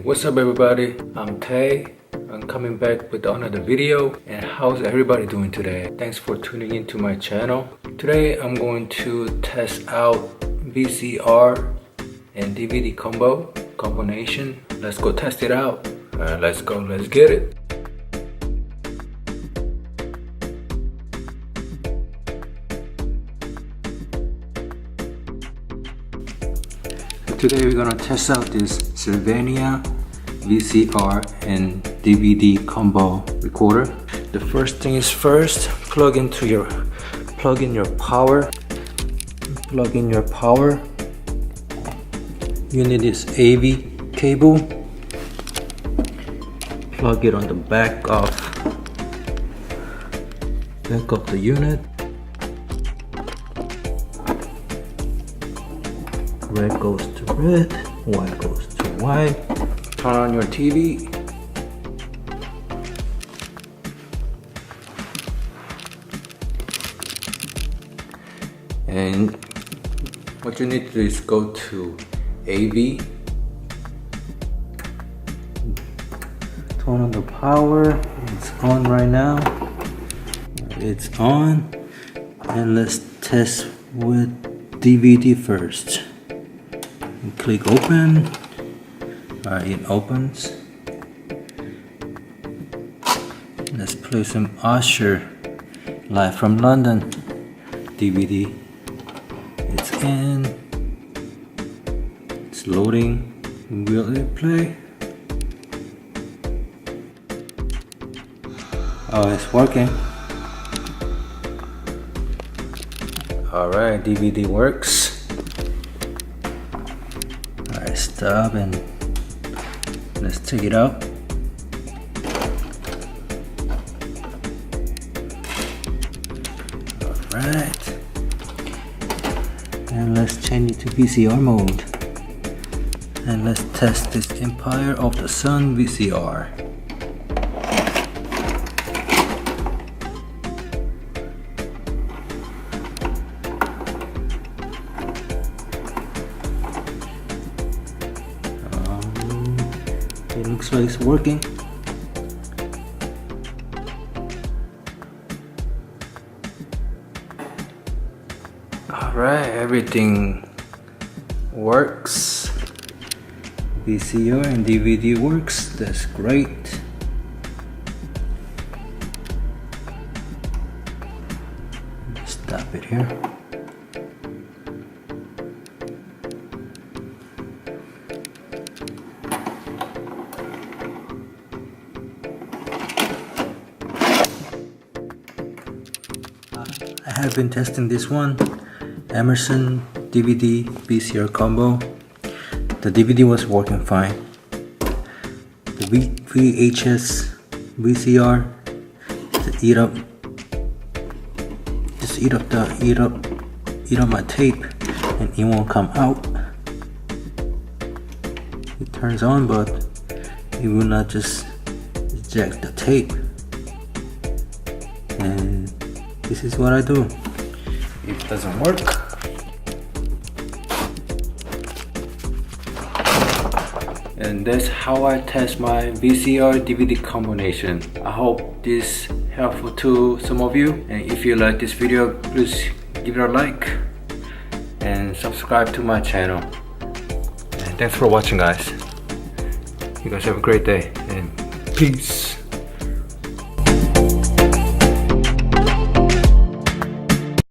What's up everybody? I'm Tay. I'm coming back with another video. And how's everybody doing today? Thanks for tuning into my channel. Today I'm going to test out VCR and DVD combination. Let's go test it out. Let's go, let's get it. Today we're gonna test out this Sylvania VCR and DVD combo recorder. The first thing is first, plug in your power. Plug in your power. You need this AV cable. Plug it on the back of the unit. Red goes to red, white goes to white. Turn on your TV. And what you need to do is go to AV. Turn on the power. It's on right now. It's on. And let's test with DVD first. Click open. Alright, it opens. Let's play some Usher live from London DVD. It's in. It's loading. Will it play? Oh, it's working. Alright, DVD works. Alright, stop and let's take it out. Alright. And let's change it to VCR mode. And let's test this Empire of the Sun VCR. It looks like it's working. Alright, everything works. VCR and DVD works. That's great. Stop it here. I have been testing this one, Emerson DVD VCR combo. The DVD was working fine. The VHS VCR eat up my tape, and it won't come out. It turns on, but it will not just eject the tape. And this is what I do. If it doesn't work, and that's how I test my VCR DVD combination. I hope this helpful to some of you, and if you like this video, please give it a like and subscribe to my channel. And thanks for watching, guys. You guys have a great day and peace.